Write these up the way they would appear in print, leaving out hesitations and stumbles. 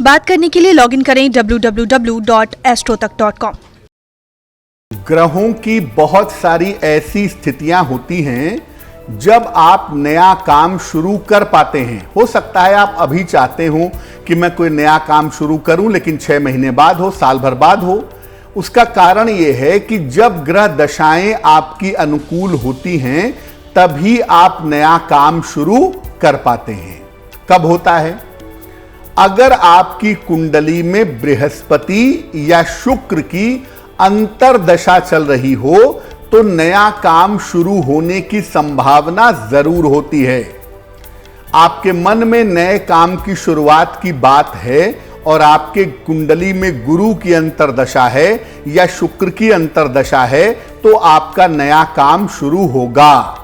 बात करने के लिए लॉगिन करें www.astrotak.com। ग्रहों की बहुत सारी ऐसी स्थितियां होती हैं जब आप नया काम शुरू कर पाते हैं। हो सकता है आप अभी चाहते हो कि मैं कोई नया काम शुरू करूं, लेकिन 6 महीने बाद हो, साल भर बाद हो। उसका कारण यह है कि जब ग्रह दशाएं आपकी अनुकूल होती हैं तभी आप नया काम शुरू कर पाते हैं। कब होता है? अगर आपकी कुंडली में बृहस्पति या शुक्र की अंतर्दशा चल रही हो तो नया काम शुरू होने की संभावना जरूर होती है। आपके मन में नए काम की शुरुआत की बात है और आपके कुंडली में गुरु की अंतर्दशा है या शुक्र की अंतर्दशा है तो आपका नया काम शुरू होगा।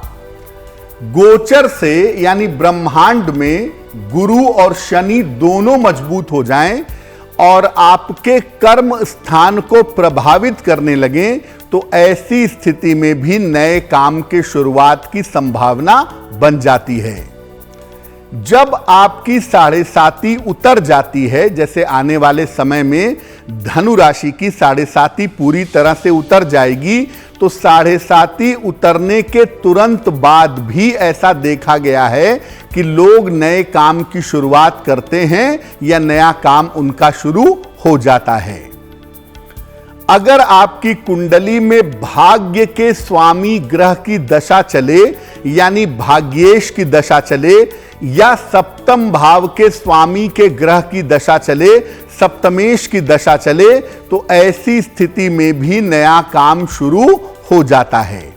गोचर से यानी ब्रह्मांड में गुरु और शनि दोनों मजबूत हो जाएं और आपके कर्म स्थान को प्रभावित करने लगे तो ऐसी स्थिति में भी नए काम के शुरुआत की संभावना बन जाती है। जब आपकी 7.5 उतर जाती है, जैसे आने वाले समय में धनु राशि की 7.5 पूरी तरह से उतर जाएगी, तो 7.5 उतरने के तुरंत बाद भी ऐसा देखा गया है कि लोग नए काम की शुरुआत करते हैं या नया काम उनका शुरू हो जाता है। अगर आपकी कुंडली में भाग्य के स्वामी ग्रह की दशा चले यानी भाग्येश की दशा चले या सप्तम भाव के स्वामी के ग्रह की दशा चले, सप्तमेश की दशा चले, तो ऐसी स्थिति में भी नया काम शुरू हो जाता है।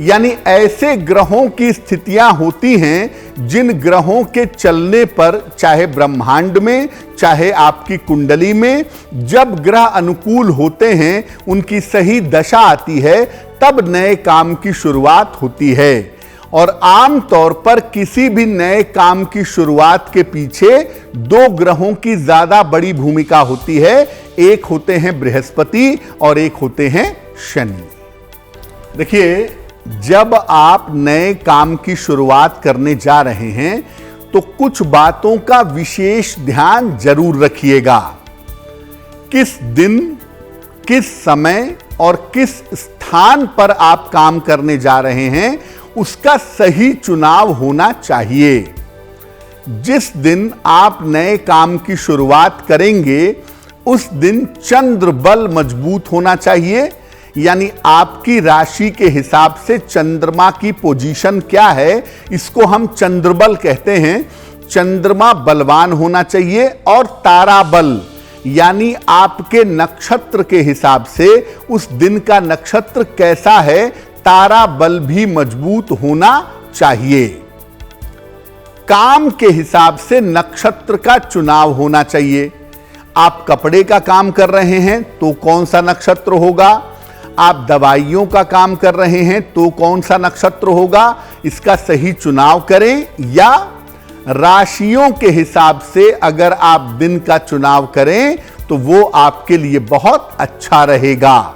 यानी ऐसे ग्रहों की स्थितियां होती हैं जिन ग्रहों के चलने पर, चाहे ब्रह्मांड में चाहे आपकी कुंडली में, जब ग्रह अनुकूल होते हैं, उनकी सही दशा आती है, तब नए काम की शुरुआत होती है। और आम तौर पर किसी भी नए काम की शुरुआत के पीछे 2 ग्रहों की ज्यादा बड़ी भूमिका होती है। एक होते हैं बृहस्पति और एक होते हैं शनि। देखिए, जब आप नए काम की शुरुआत करने जा रहे हैं तो कुछ बातों का विशेष ध्यान जरूर रखिएगा। किस दिन, किस समय और किस स्थान पर आप काम करने जा रहे हैं, उसका सही चुनाव होना चाहिए। जिस दिन आप नए काम की शुरुआत करेंगे उस दिन चंद्र बल मजबूत होना चाहिए। यानी आपकी राशि के हिसाब से चंद्रमा की पोजीशन क्या है, इसको हम चंद्रबल कहते हैं। चंद्रमा बलवान होना चाहिए और तारा बल यानी आपके नक्षत्र के हिसाब से उस दिन का नक्षत्र कैसा है, तारा बल भी मजबूत होना चाहिए। काम के हिसाब से नक्षत्र का चुनाव होना चाहिए। आप कपड़े का काम कर रहे हैं तो कौन सा नक्षत्र होगा, आप दवाइयों का काम कर रहे हैं तो कौन सा नक्षत्र होगा, इसका सही चुनाव करें। या राशियों के हिसाब से अगर आप दिन का चुनाव करें तो वो आपके लिए बहुत अच्छा रहेगा।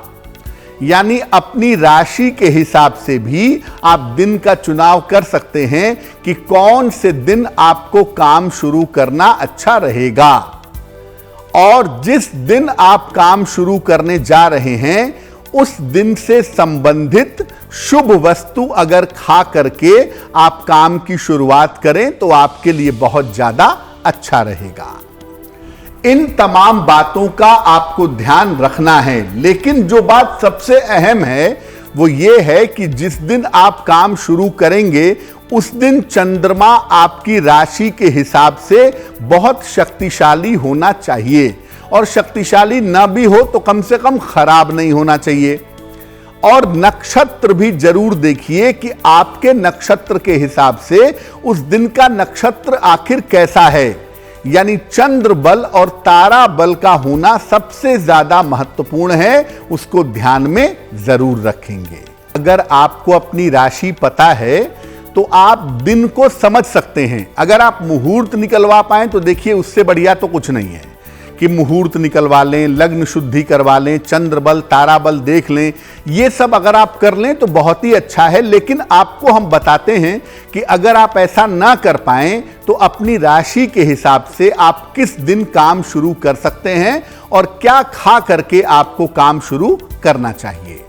यानी अपनी राशि के हिसाब से भी आप दिन का चुनाव कर सकते हैं कि कौन से दिन आपको काम शुरू करना अच्छा रहेगा। और जिस दिन आप काम शुरू करने जा रहे हैं उस दिन से संबंधित शुभ वस्तु अगर खा करके आप काम की शुरुआत करें तो आपके लिए बहुत ज्यादा अच्छा रहेगा। इन तमाम बातों का आपको ध्यान रखना है, लेकिन जो बात सबसे अहम है वो ये है कि जिस दिन आप काम शुरू करेंगे उस दिन चंद्रमा आपकी राशि के हिसाब से बहुत शक्तिशाली होना चाहिए। और शक्तिशाली ना भी हो तो कम से कम खराब नहीं होना चाहिए। और नक्षत्र भी जरूर देखिए कि आपके नक्षत्र के हिसाब से उस दिन का नक्षत्र आखिर कैसा है। यानी चंद्र बल और तारा बल का होना सबसे ज्यादा महत्वपूर्ण है, उसको ध्यान में जरूर रखेंगे। अगर आपको अपनी राशि पता है तो आप दिन को समझ सकते हैं। अगर आप मुहूर्त निकलवा पाएं तो देखिए उससे बढ़िया तो कुछ नहीं है, कि मुहूर्त निकलवा लें, लग्न शुद्धि करवा लें, चंद्र बल तारा बल देख लें, ये सब अगर आप कर लें तो बहुत ही अच्छा है। लेकिन आपको हम बताते हैं कि अगर आप ऐसा ना कर पाएं तो अपनी राशि के हिसाब से आप किस दिन काम शुरू कर सकते हैं और क्या खा करके आपको काम शुरू करना चाहिए।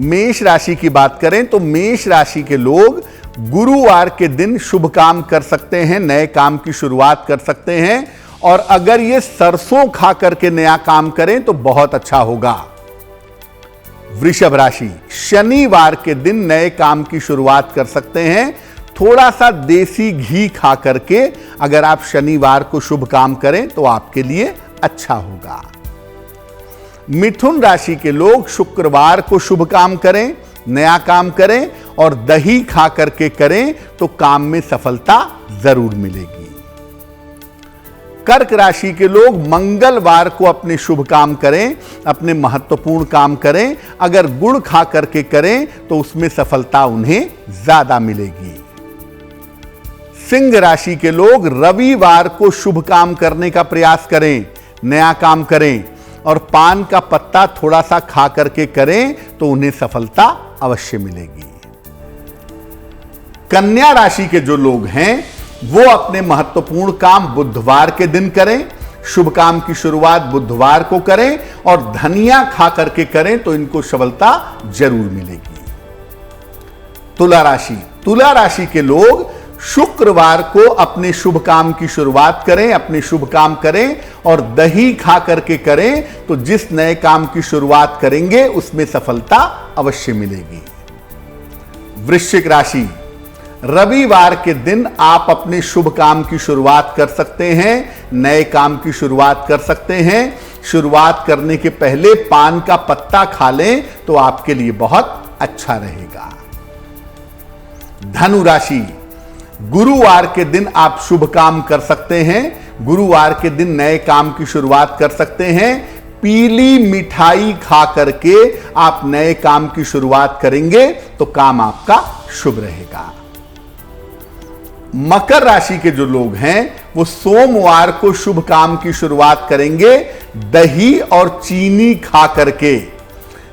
मेष राशि की बात करें तो मेष राशि के लोग गुरुवार के दिन शुभ काम कर सकते हैं, नए काम की शुरुआत कर सकते हैं, और अगर ये सरसों खा करके नया काम करें तो बहुत अच्छा होगा। वृषभ राशि, शनिवार के दिन नए काम की शुरुआत कर सकते हैं, थोड़ा सा देसी घी खा करके अगर आप शनिवार को शुभ काम करें तो आपके लिए अच्छा होगा। मिथुन राशि के लोग शुक्रवार को शुभ काम करें, नया काम करें और दही खा करके करें तो काम में सफलता जरूर मिलेगी। कर्क राशि के लोग मंगलवार को अपने शुभ काम करें, अपने महत्वपूर्ण काम करें, अगर गुड़ खा करके करें तो उसमें सफलता उन्हें ज्यादा मिलेगी। सिंह राशि के लोग रविवार को शुभ काम करने का प्रयास करें, नया काम करें और पान का पत्ता थोड़ा सा खा करके करें तो उन्हें सफलता अवश्य मिलेगी। कन्या राशि के जो लोग हैं वो अपने महत्वपूर्ण काम बुधवार के दिन करें, शुभ काम की शुरुआत बुधवार को करें और धनिया खा करके करें तो इनको सफलता जरूर मिलेगी। तुला राशि के लोग शुक्रवार को अपने शुभ काम की शुरुआत करें, अपने शुभ काम करें और दही खा करके करें तो जिस नए काम की शुरुआत करेंगे उसमें सफलता अवश्य मिलेगी। वृश्चिक राशि, रविवार के दिन आप अपने शुभ काम की शुरुआत कर सकते हैं, नए काम की शुरुआत कर सकते हैं। शुरुआत करने के पहले पान का पत्ता खा लें तो आपके लिए बहुत अच्छा रहेगा। धनु राशि, गुरुवार के दिन आप शुभ काम कर सकते हैं, गुरुवार के दिन नए काम की शुरुआत कर सकते हैं। पीली मिठाई खा करके आप नए काम की शुरुआत करेंगे तो काम आपका शुभ रहेगा। मकर राशि के जो लोग हैं वो सोमवार को शुभ काम की शुरुआत करेंगे, दही और चीनी खा करके।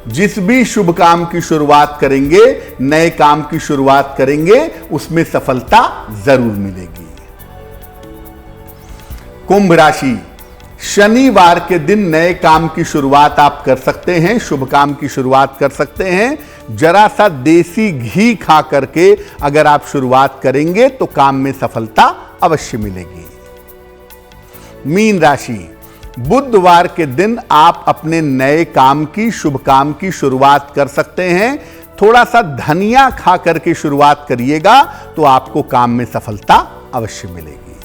जिस भी शुभ काम की शुरुआत करेंगे, नए काम की शुरुआत करेंगे, उसमें सफलता जरूर मिलेगी। कुंभ राशि, शनिवार के दिन नए काम की शुरुआत आप कर सकते हैं, शुभ काम की शुरुआत कर सकते हैं। जरा सा देसी घी खा करके अगर आप शुरुआत करेंगे तो काम में सफलता अवश्य मिलेगी। मीन राशि, बुधवार के दिन आप अपने नए काम की शुभ काम की शुरुआत कर सकते हैं, थोड़ा सा धनिया खा करके शुरुआत करिएगा तो आपको काम में सफलता अवश्य मिलेगी।